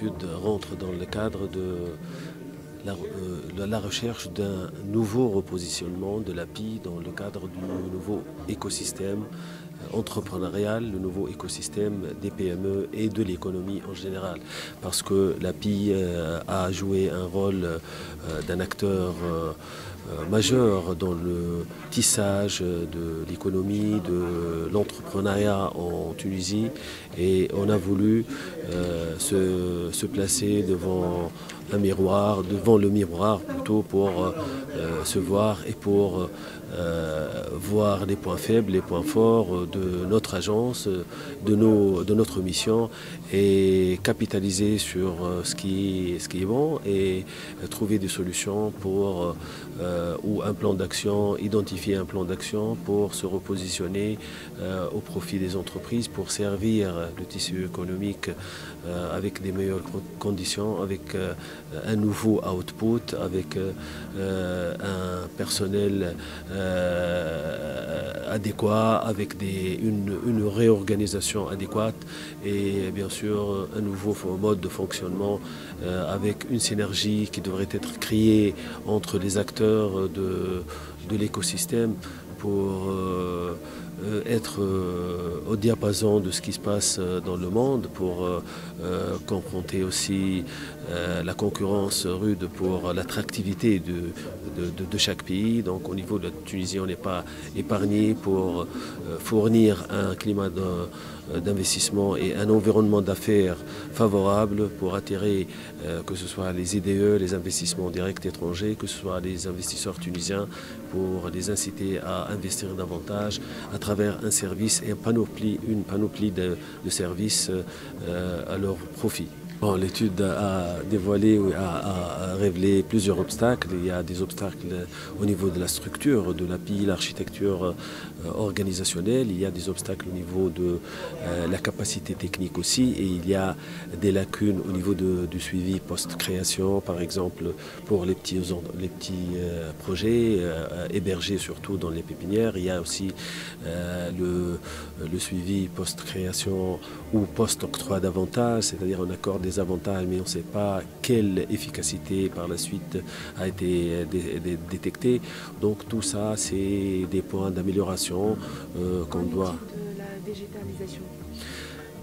l'étude rentre dans le cadre de la recherche d'un nouveau repositionnement de l'API dans le cadre du nouveau écosystème entrepreneurial, le nouveau écosystème des PME et de l'économie en général. Parce que l'API a joué un rôle d'un acteur majeur dans le tissage de l'économie, de l'entrepreneuriat en Tunisie, et on a voulu se placer devant un miroir, devant le miroir plutôt, pour se voir et pour voir les points faibles, les points forts de notre agence, de notre mission, et capitaliser sur ce qui est bon et trouver des solutions pour ou un plan d'action, identifier un plan d'action pour se repositionner au profit des entreprises, pour servir le tissu économique avec des meilleures conditions, avec un nouveau output, avec un personnel adéquat, avec une réorganisation adéquate, et bien sûr un nouveau mode de fonctionnement avec une synergie qui devrait être créée entre les acteurs de l'écosystème pour être au diapason de ce qui se passe dans le monde, pour confronter aussi la concurrence rude pour l'attractivité de chaque pays. Donc au niveau de la Tunisie, on n'est pas épargné pour fournir un climat d'investissement et un environnement d'affaires favorable pour attirer que ce soit les IDE, les investissements directs étrangers, que ce soit les investisseurs tunisiens, pour les inciter à investir davantage à travers un service et une panoplie de services à leur profit. Bon, l'étude a dévoilé, a révélé plusieurs obstacles. Il y a des obstacles au niveau de la structure de l'API, l'architecture organisationnelle. Il y a des obstacles au niveau de la capacité technique aussi. Et il y a des lacunes au niveau du suivi post-création, par exemple pour les petits projets hébergés surtout dans les pépinières. Il y a aussi le suivi post-création ou post-octroi d'avantages, c'est-à-dire on accorde des avantages mais on ne sait pas quelle efficacité par la suite a été détectée. Donc tout ça, c'est des points d'amélioration qu'on doit... De la digitalisation.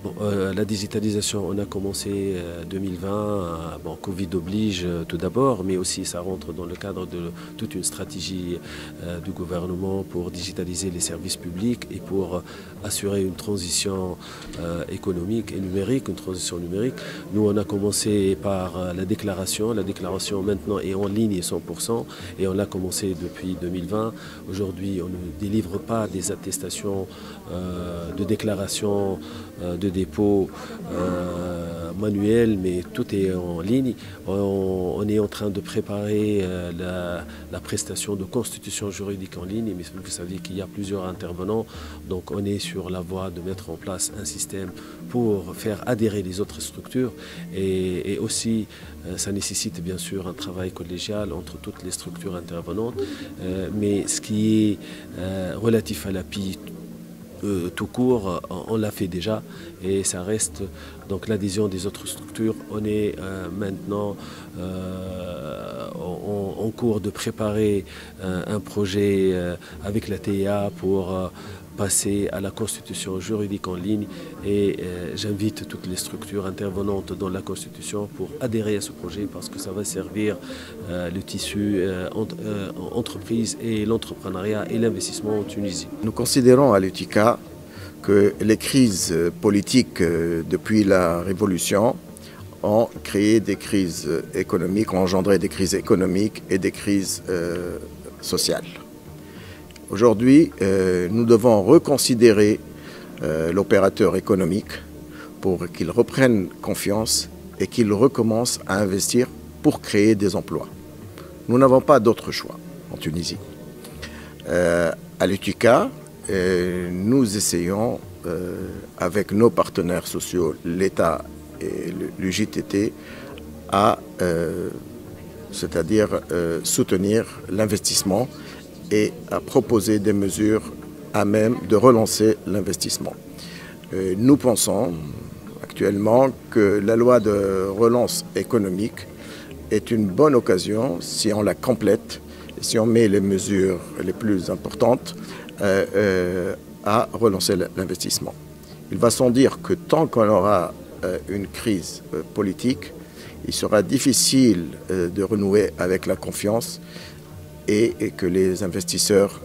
Bon, la digitalisation, on a commencé 2020, bon, Covid oblige tout d'abord, mais aussi ça rentre dans le cadre de toute une stratégie du gouvernement pour digitaliser les services publics et pour assurer une transition économique et numérique, une transition numérique. Nous, on a commencé par la déclaration. La déclaration maintenant est en ligne et 100%, et on l'a commencé depuis 2020. Aujourd'hui, on ne délivre pas des attestations de déclaration de dépôt manuel, mais tout est en ligne. On est en train de préparer la prestation de constitution juridique en ligne, mais vous savez qu'il y a plusieurs intervenants, donc on est sur la voie de mettre en place un système pour faire adhérer les autres structures, et aussi ça nécessite bien sûr un travail collégial entre toutes les structures intervenantes, mais ce qui est relatif à l'API tout court, on l'a fait déjà, et ça reste donc l'adhésion des autres structures. On est maintenant en cours de préparer un projet avec la TIA pour passer à la constitution juridique en ligne, et j'invite toutes les structures intervenantes dans la constitution pour adhérer à ce projet, parce que ça va servir le tissu entreprise et l'entrepreneuriat et l'investissement en Tunisie. Nous considérons à l'UTICA que les crises politiques depuis la Révolution ont créé des crises économiques, ont engendré des crises économiques et des crises sociales. Aujourd'hui, nous devons reconsidérer l'opérateur économique pour qu'il reprenne confiance et qu'il recommence à investir pour créer des emplois. Nous n'avons pas d'autre choix en Tunisie. À l'UTICA, nous essayons, avec nos partenaires sociaux, l'État et l'UJTT, c'est-à-dire soutenir l'investissement et à proposer des mesures à même de relancer l'investissement. Nous pensons actuellement que la loi de relance économique est une bonne occasion, si on la complète, si on met les mesures les plus importantes, à relancer l'investissement. Il va sans dire que tant qu'on aura une crise politique, il sera difficile de renouer avec la confiance et que les investisseurs,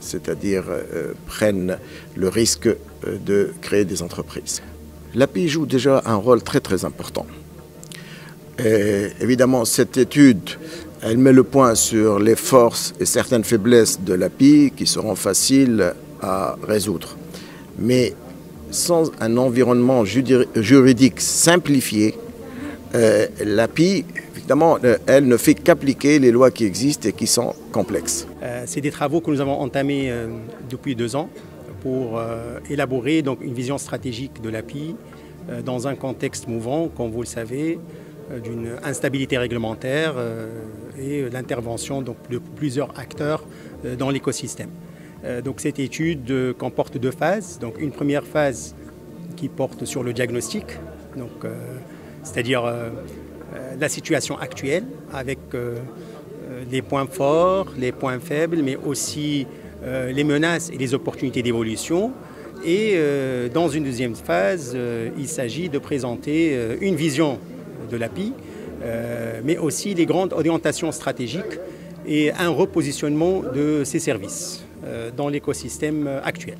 c'est-à-dire prennent le risque de créer des entreprises. L'API joue déjà un rôle très très important. Et évidemment, cette étude, elle met le point sur les forces et certaines faiblesses de l'API qui seront faciles à résoudre. Mais sans un environnement juridique simplifié, l'API, évidemment, elle ne fait qu'appliquer les lois qui existent et qui sont complexes. C'est des travaux que nous avons entamés depuis 2 ans pour élaborer donc, une vision stratégique de l'API dans un contexte mouvant, comme vous le savez, d'une instabilité réglementaire et l'intervention de plusieurs acteurs dans l'écosystème. Donc cette étude comporte 2 phases. Donc une première phase qui porte sur le diagnostic, c'est-à-dire la situation actuelle avec les points forts, les points faibles, mais aussi les menaces et les opportunités d'évolution. Et dans une deuxième phase, il s'agit de présenter une vision de l'API, mais aussi les grandes orientations stratégiques et un repositionnement de ces services dans l'écosystème actuel.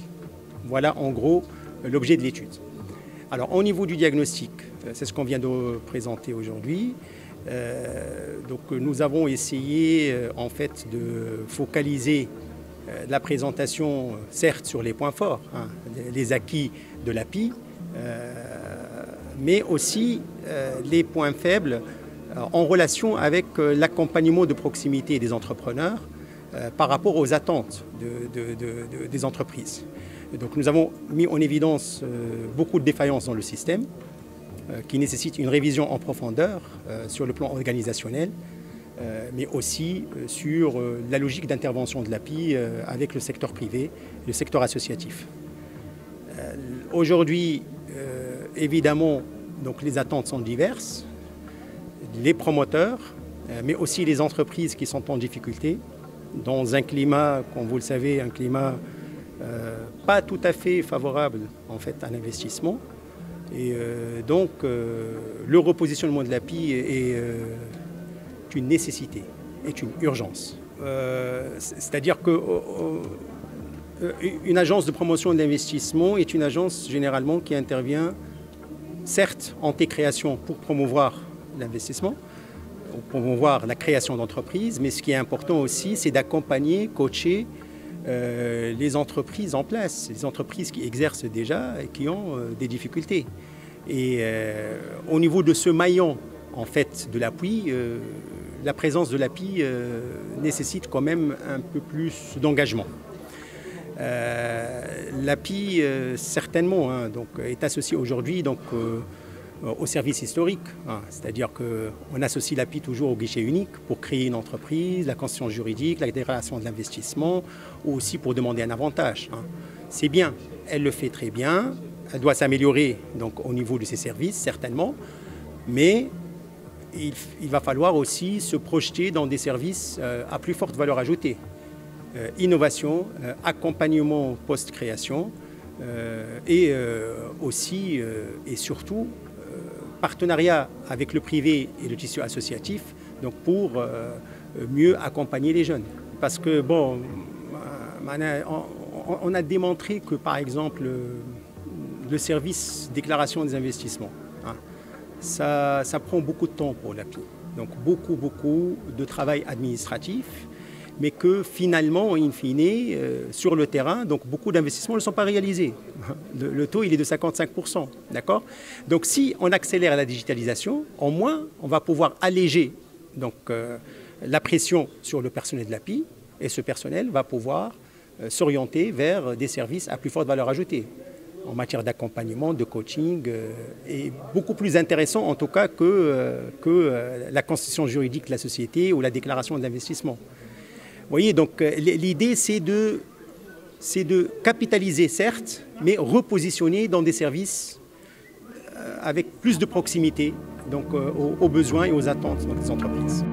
Voilà en gros l'objet de l'étude. Alors au niveau du diagnostic, c'est ce qu'on vient de présenter aujourd'hui. Donc nous avons essayé en fait de focaliser la présentation certes sur les points forts, les acquis de l'API, mais aussi les points faibles en relation avec l'accompagnement de proximité des entrepreneurs par rapport aux attentes des entreprises. Donc nous avons mis en évidence beaucoup de défaillances dans le système qui nécessitent une révision en profondeur sur le plan organisationnel, mais aussi sur la logique d'intervention de l'API avec le secteur privé, le secteur associatif. Aujourd'hui, évidemment, donc les attentes sont diverses. Les promoteurs, mais aussi les entreprises qui sont en difficulté, dans un climat, comme vous le savez, un climat pas tout à fait favorable en fait, à l'investissement. Et donc, le repositionnement de l'API est une nécessité, est une urgence. C'est-à-dire qu'une agence de promotion de l'investissement est une agence généralement qui intervient, certes, en création pour promouvoir l'investissement, pour promouvoir la création d'entreprises, mais ce qui est important aussi, c'est d'accompagner, coacher les entreprises en place, les entreprises qui exercent déjà et qui ont des difficultés. Et au niveau de ce maillon en fait, de l'appui, la présence de l'API nécessite quand même un peu plus d'engagement. L'API, certainement, donc, est associée aujourd'hui au service historique, c'est-à-dire qu'on associe l'API toujours au guichet unique pour créer une entreprise, la constitution juridique, la déclaration de l'investissement, ou aussi pour demander un avantage. C'est bien, elle le fait très bien, elle doit s'améliorer donc, au niveau de ses services, certainement, mais il va falloir aussi se projeter dans des services à plus forte valeur ajoutée. Innovation, accompagnement post-création et aussi et surtout partenariat avec le privé et le tissu associatif donc pour mieux accompagner les jeunes. Parce que bon, on a démontré que par exemple le service déclaration des investissements, ça prend beaucoup de temps pour l'API. Donc beaucoup de travail administratif, mais que finalement, in fine, sur le terrain, donc beaucoup d'investissements ne sont pas réalisés. Le taux, il est de 55%, d'accord ? Donc si on accélère la digitalisation, au moins, on va pouvoir alléger donc, la pression sur le personnel de l'API, et ce personnel va pouvoir s'orienter vers des services à plus forte valeur ajoutée, en matière d'accompagnement, de coaching, et beaucoup plus intéressant en tout cas que la constitution juridique de la société ou la déclaration d'investissement. Vous voyez, donc l'idée c'est de capitaliser certes, mais repositionner dans des services avec plus de proximité donc, aux besoins et aux attentes des entreprises.